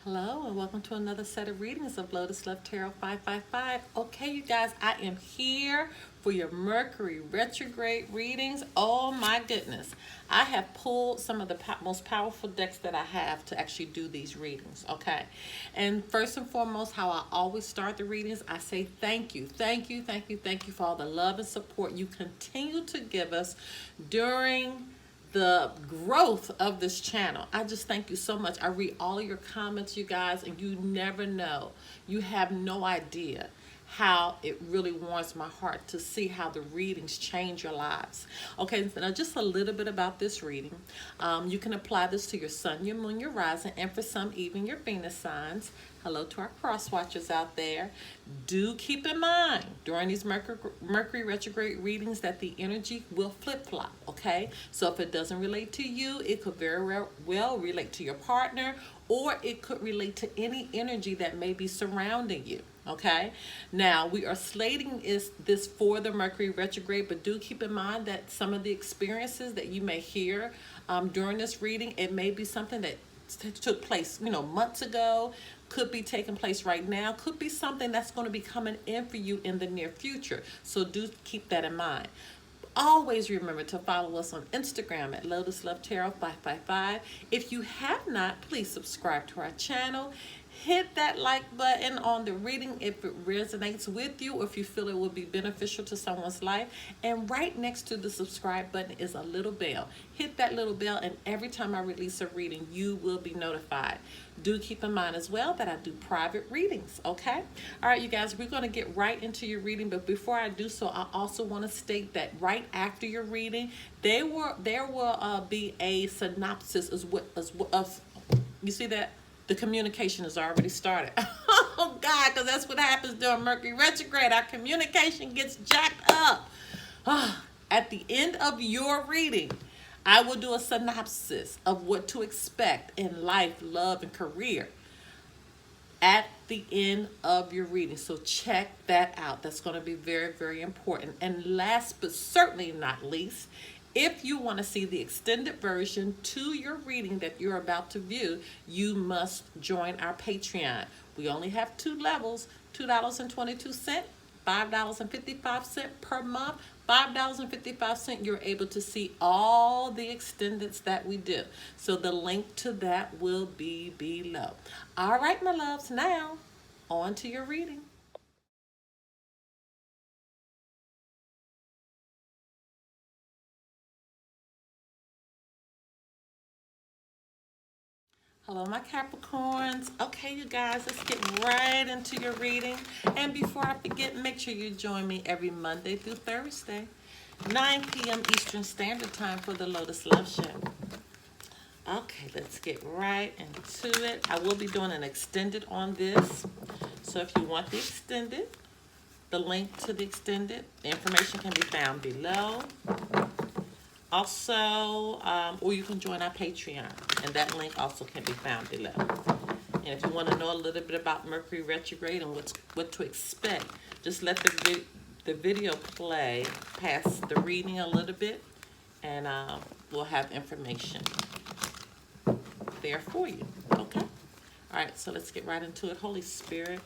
Hello and welcome to another set of readings of Lotus Love Tarot 555. Okay, you guys, I am here for your Mercury Retrograde readings. Oh my goodness. I have pulled some of the most powerful decks that I have to actually do these readings, okay? And first and foremost, how I always start the readings, I say thank you, thank you, thank you, thank you for all the love and support you continue to give us during the growth of this channel. I just thank you so much. I read all of your comments, you guys, and you never know. You have no idea how it really warms my heart to see how the readings change your lives. Okay, so now just a little bit about this reading. You can apply this to your sun, your moon, your rising, and for some, even your Venus signs. Hello to our cross watchers out there. Do keep in mind during these Mercury retrograde readings that the energy will flip-flop, okay? So if it doesn't relate to you, it could very well relate to your partner, or it could relate to any energy that may be surrounding you. Okay, now we are slating this for the Mercury retrograde, but do keep in mind that some of the experiences that you may hear during this reading, it may be something that took place, months ago, could be taking place right now, could be something that's going to be coming in for you in the near future. So do keep that in mind. Always remember to follow us on Instagram at Lotus Love Tarot 555. If you have not, please subscribe to our channel. Hit that like button on the reading if it resonates with you or if you feel it will be beneficial to someone's life. And right next to the subscribe button is a little bell. Hit that little bell, and every time I release a reading, you will be notified. Do keep in mind as well that I do private readings, okay? All right, you guys, we're going to get right into your reading, but before I do so, I also want to state that right after your reading, there will be a synopsis of you see that? The communication has already started. Oh, God, because that's what happens during Mercury retrograde. Our communication gets jacked up. At the end of your reading, I will do a synopsis of what to expect in life, love, and career at the end of your reading. So check that out. That's going to be very, very important. And last but certainly not least, if you want to see the extended version to your reading that you're about to view, you must join our Patreon. We only have two levels, $2.22, $5.55 per month. $5.55, you're able to see all the extendeds that we do. So the link to that will be below. All right, my loves, now on to your reading. Hello, my Capricorns. Okay, you guys, let's get right into your reading. And before I forget, make sure you join me every Monday through Thursday, 9 p.m. Eastern Standard Time for the Lotus Love Show. Okay, let's get right into it. I will be doing an extended on this. So if you want the extended, the link to the extended, the information can be found below. Also, or you can join our Patreon, and that link also can be found below. And if you want to know a little bit about Mercury retrograde and what to expect, just let the video play past the reading a little bit, and we'll have information there for you. Okay? All right, so let's get right into it. Holy Spirit,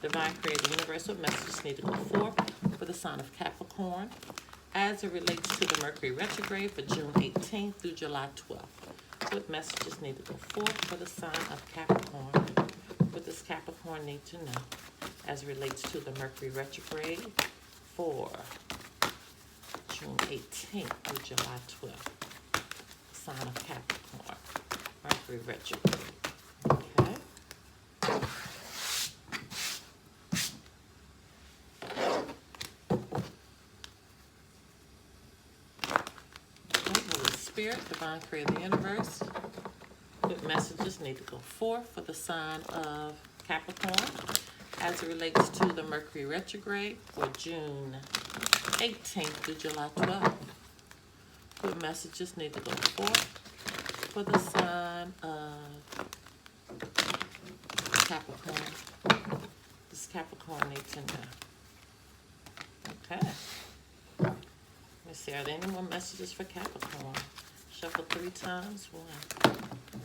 Divine Creator, Universe, what messages need to go forth for the sign of Capricorn as it relates to the Mercury retrograde for June 18th through July 12th. What messages need to go forth for the sign of Capricorn? What does Capricorn need to know as it relates to the Mercury retrograde for June 18th through July 12th? Sign of Capricorn, Mercury retrograde. Okay. Spirit, Divine Creator of the Universe, what messages need to go forth for the sign of Capricorn as it relates to the Mercury retrograde for June 18th through July 12th. What messages need to go forth for the sign of Capricorn? Does Capricorn need to know? Okay. Let me see, are there any more messages for Capricorn? Shuffle 3 times. 1.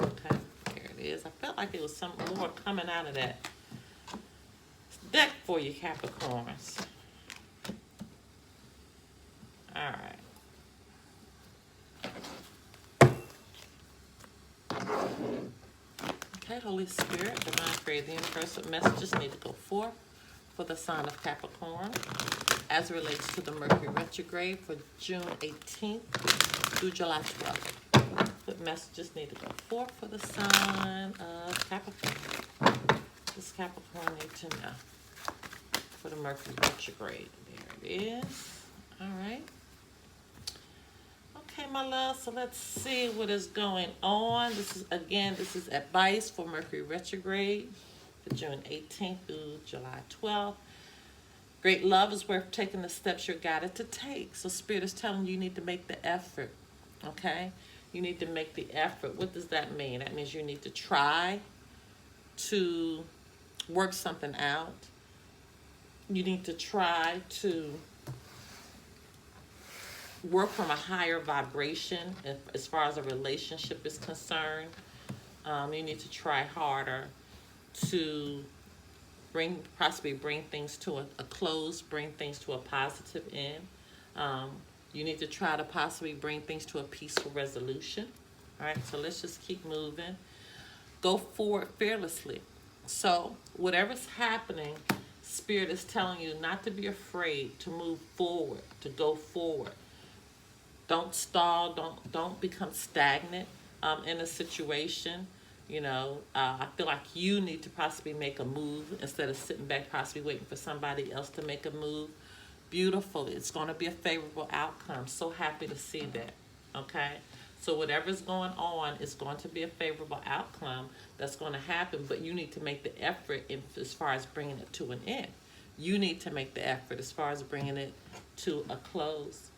Okay, here it is. is. I felt like it was some more coming out of that deck for you, Capricorns. All right. Okay, Holy Spirit, Divine Creator, the universal messages need to go forth for the sign of Capricorn as it relates to the Mercury retrograde for June 18th through July 12th. What messages need to go forth for the sign of Capricorn? This Capricorn need to know for the Mercury retrograde. There it is. All right. Okay, my love, so let's see what is going on. This is advice for Mercury retrograde for June 18th through July 12th. Great love is worth taking the steps you're guided to take. So Spirit is telling you need to make the effort, okay? You need to make the effort. What does that mean? That means you need to try to work something out. You need to try to work from a higher vibration as far as a relationship is concerned. You need to try harder to possibly bring things to a close, bring things to a positive end. You need to try to possibly bring things to a peaceful resolution. All right, so let's just keep moving. Go forward fearlessly. So whatever's happening, Spirit is telling you not to be afraid to move forward, to go forward. Don't stall, don't become stagnant in a situation. You know, I feel like you need to possibly make a move instead of sitting back, possibly waiting for somebody else to make a move. Beautiful. It's going to be a favorable outcome. So happy to see that. Okay? So whatever's going on is going to be a favorable outcome that's going to happen, but you need to make the effort as far as bringing it to an end. You need to make the effort as far as bringing it to a close.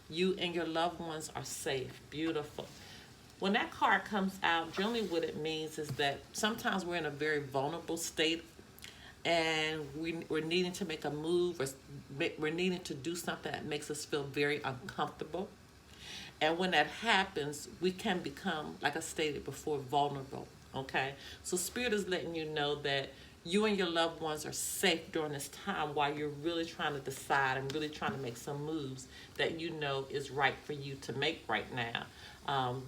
You and your loved ones are safe. Beautiful. When that card comes out, generally what it means is that sometimes we're in a very vulnerable state and we're needing to make a move, or we're needing to do something that makes us feel very uncomfortable. And when that happens, we can become, like I stated before, vulnerable, okay? So Spirit is letting you know that you and your loved ones are safe during this time while you're really trying to decide and really trying to make some moves that you know is right for you to make right now.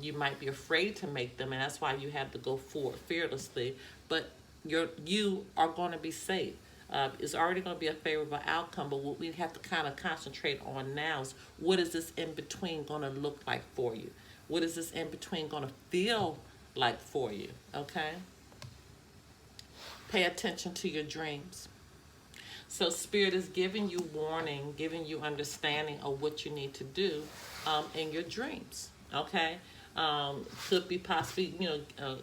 You might be afraid to make them, and that's why you have to go forward fearlessly, but you are going to be safe. It's already going to be a favorable outcome, but what we have to kind of concentrate on now is what is this in between going to look like for you? What is this in between going to feel like for you? Okay? Pay attention to your dreams. So Spirit is giving you warning, giving you understanding of what you need to do in your dreams. Okay? Could be possibly,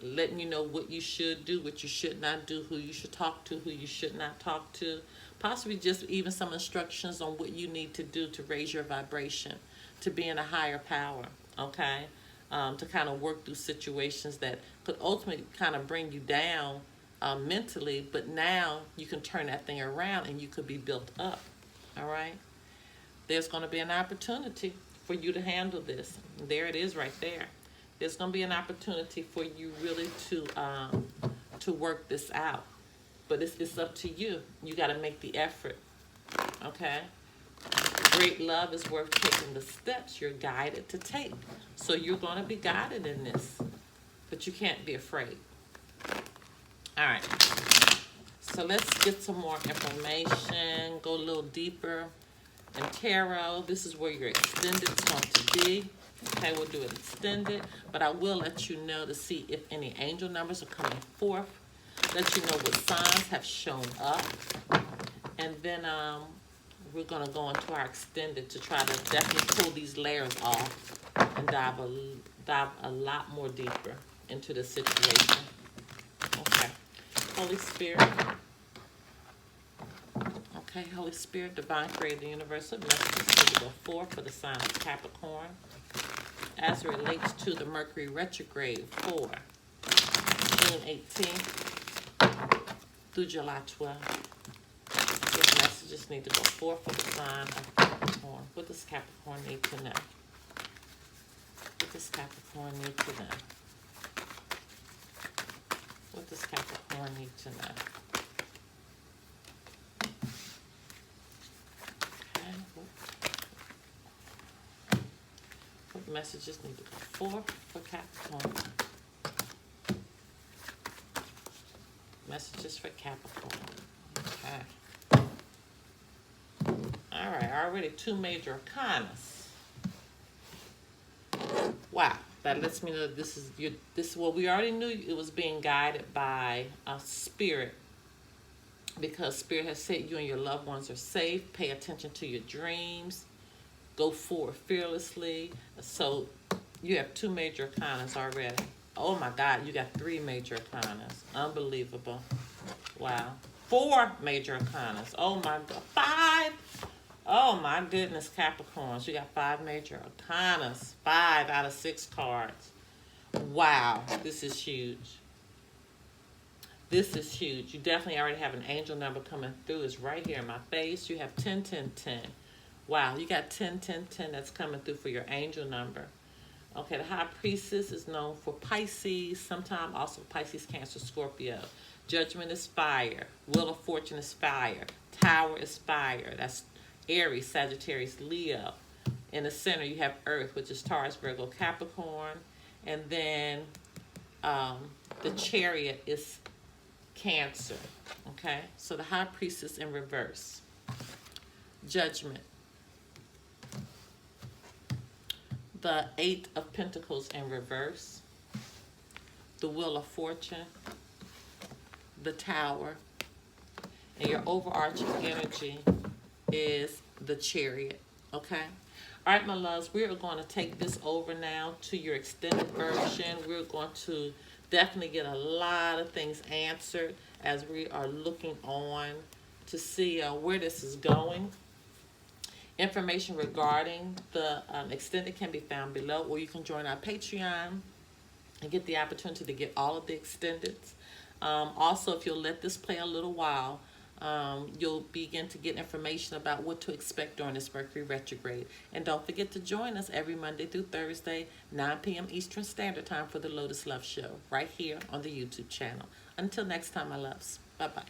letting you know what you should do, what you should not do, who you should talk to, who you should not talk to. Possibly just even some instructions on what you need to do to raise your vibration, to be in a higher power, okay? To kind of work through situations that could ultimately kind of bring you down mentally, but now you can turn that thing around and you could be built up, all right? There's going to be an opportunity for you to handle this. There it is right there. There's going to be an opportunity for you really to work this out. But it's up to you. You got to make the effort. Okay? Great love is worth taking the steps you're guided to take. So you're going to be guided in this. But you can't be afraid. All right. So let's get some more information. Go a little deeper. In tarot, this is where your extended is going to be. Okay, we'll do it extended, but I will let you know to see if any angel numbers are coming forth. Let you know what signs have shown up. And then we're going to go into our extended to try to definitely pull these layers off and dive a lot more deeper into the situation. Okay. Holy Spirit. Okay, Holy Spirit, Divine Creator, Universal messages to go forth for the sign of Capricorn as it relates to the Mercury retrograde for June 18th through July 12th. These messages need to go forth for the sign of Capricorn. What does Capricorn need to know? What does Capricorn need to know? I need to know? Okay. What messages need to go forth for Capricorn? Messages for Capricorn. Okay. All right, already 2 major arcanas. Wow, that lets me know that this is well, we already knew it was being guided by a spirit, because spirit has said you and your loved ones are safe. Pay attention to your dreams. Go forward fearlessly. So you have 2 major arcanas already. Oh my God, you got 3 major arcanas. Unbelievable. Wow. 4 major arcanas. Oh my God. 5. Oh my goodness, Capricorns. You got 5 major arcanas. 5 out of 6 cards. Wow. This is huge. This is huge. You definitely already have an angel number coming through. It's right here in my face. You have 10, 10, 10. Wow, you got 10, 10, 10 that's coming through for your angel number. Okay, the High Priestess is known for Pisces, sometimes also Pisces, Cancer, Scorpio. Judgment is fire. Wheel of Fortune is fire. Tower is fire. That's Aries, Sagittarius, Leo. In the center, you have Earth, which is Taurus, Virgo, Capricorn. And then the Chariot is Cancer. Okay, so the High Priestess in reverse. Judgment. The 8 of Pentacles in reverse. The Wheel of Fortune. The Tower. And your overarching energy is the Chariot. Okay? All right, my loves, we are going to take this over now to your extended version. We're going to definitely get a lot of things answered as we are looking on to see where this is going. Information regarding the extended can be found below, or you can join our Patreon and get the opportunity to get all of the extendeds. Also, if you'll let this play a little while, you'll begin to get information about what to expect during this Mercury retrograde. And don't forget to join us every Monday through Thursday, 9 p.m. Eastern Standard Time for the Lotus Love Show, right here on the YouTube channel. Until next time, my loves. Bye-bye.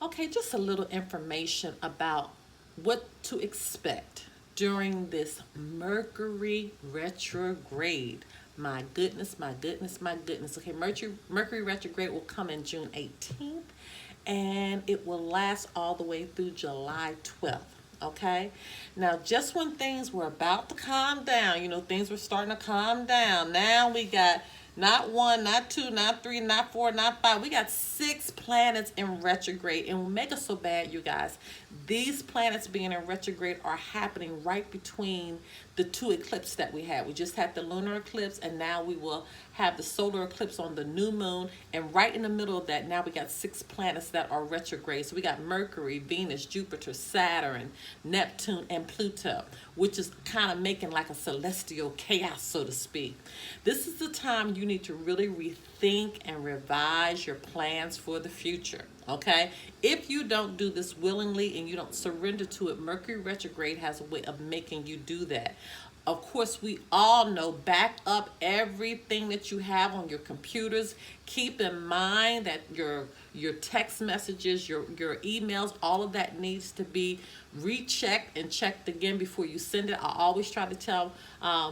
Okay, just a little information about what to expect during this Mercury retrograde. My goodness, my goodness, my goodness. Okay, Mercury retrograde will come in June 18th, and it will last all the way through July 12th. Okay, now just when things were about to calm down, you know, things were starting to calm down. Now we got not 1, not 2, not 3, not 4, not 5. We got 6 planets in retrograde. And what makes us so bad, you guys, these planets being in retrograde are happening right between the 2 eclipses that we had. We just had the lunar eclipse, and now we will have the solar eclipse on the new moon. And right in the middle of that, now we got 6 planets that are retrograde. So we got Mercury, Venus, Jupiter, Saturn, Neptune, and Pluto, which is kind of making like a celestial chaos, so to speak. This is the time you need to really rethink and revise your plans for the future. Okay, if you don't do this willingly and you don't surrender to it, Mercury retrograde has a way of making you do that. Of course, we all know, back up everything that you have on your computers. Keep in mind that your text messages, your emails, all of that needs to be rechecked and checked again before you send it. I always try to tell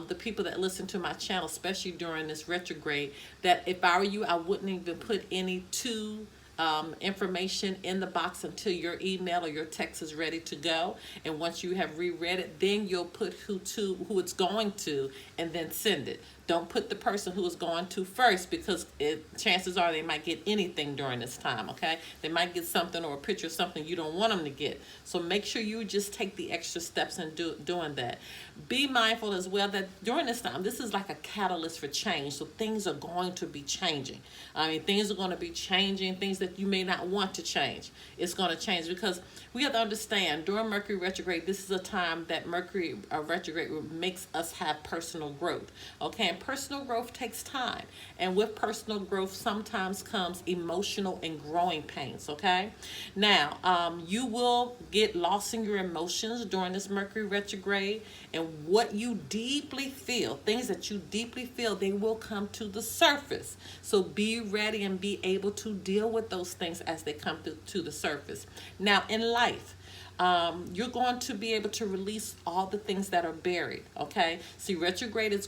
the people that listen to my channel, especially during this retrograde, that if I were you, I wouldn't even put any information in the box until your email or your text is ready to go. And once you have reread it, then you'll put who it's going to, and then send it. Don't put the person who is going to first, because chances are they might get anything during this time, okay? They might get something or a picture of something you don't want them to get. So make sure you just take the extra steps in doing that. Be mindful as well that during this time, this is like a catalyst for change. So things are going to be changing. I mean, things are going to be changing, things that you may not want to change. It's going to change, because we have to understand during Mercury retrograde, this is a time that Mercury retrograde makes us have personal growth. Okay, and understand personal growth takes time. And with personal growth sometimes comes emotional and growing pains, okay? Now, you will get lost in your emotions during this Mercury retrograde. And what you deeply feel, things that you deeply feel, they will come to the surface. So be ready and be able to deal with those things as they come to the surface. Now, in life, you're going to be able to release all the things that are buried, okay? See, Mercury is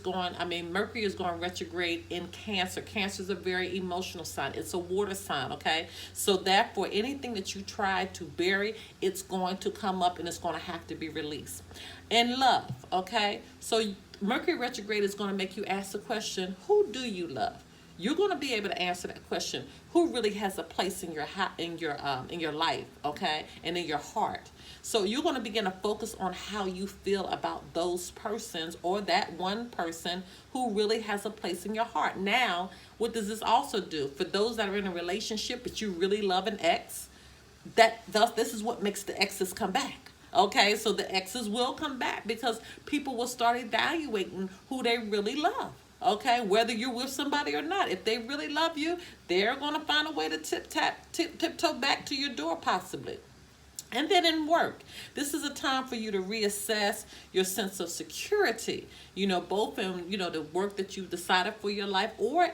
going retrograde in Cancer. Cancer is a very emotional sign. It's a water sign, okay? So therefore, anything that you try to bury, it's going to come up and it's going to have to be released. In love, okay? So Mercury retrograde is going to make you ask the question, who do you love? You're going to be able to answer that question. Who really has a place in your life, okay, and in your heart? So you're going to begin to focus on how you feel about those persons or that one person who really has a place in your heart. Now, what does this also do for those that are in a relationship but you really love an ex? This is what makes the exes come back. Okay, so the exes will come back because people will start evaluating who they really love. Okay, whether you're with somebody or not, if they really love you, they're going to find a way to tiptoe back to your door possibly. And then in work, this is a time for you to reassess your sense of security, both in, the work that you've decided for your life or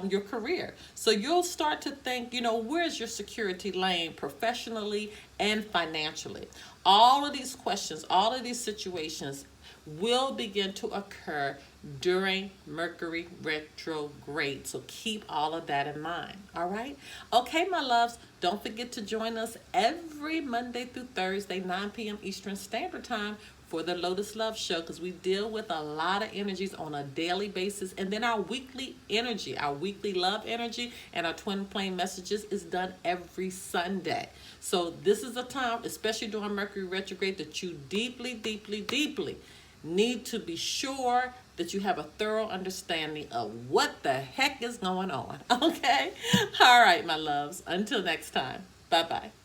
your career. So you'll start to think, where's your security laying professionally and financially? All of these questions, all of these situations will begin to occur during Mercury retrograde. So keep all of that in mind. All right. Okay, my loves, don't forget to join us every Monday through Thursday, 9 p.m. Eastern Standard Time for the Lotus Love Show, because we deal with a lot of energies on a daily basis. And then our weekly energy, our weekly love energy and our twin flame messages is done every Sunday. So this is a time, especially during Mercury retrograde, that you deeply, deeply, deeply need to be sure that you have a thorough understanding of what the heck is going on. Okay? All right, my loves. Until next time. Bye-bye.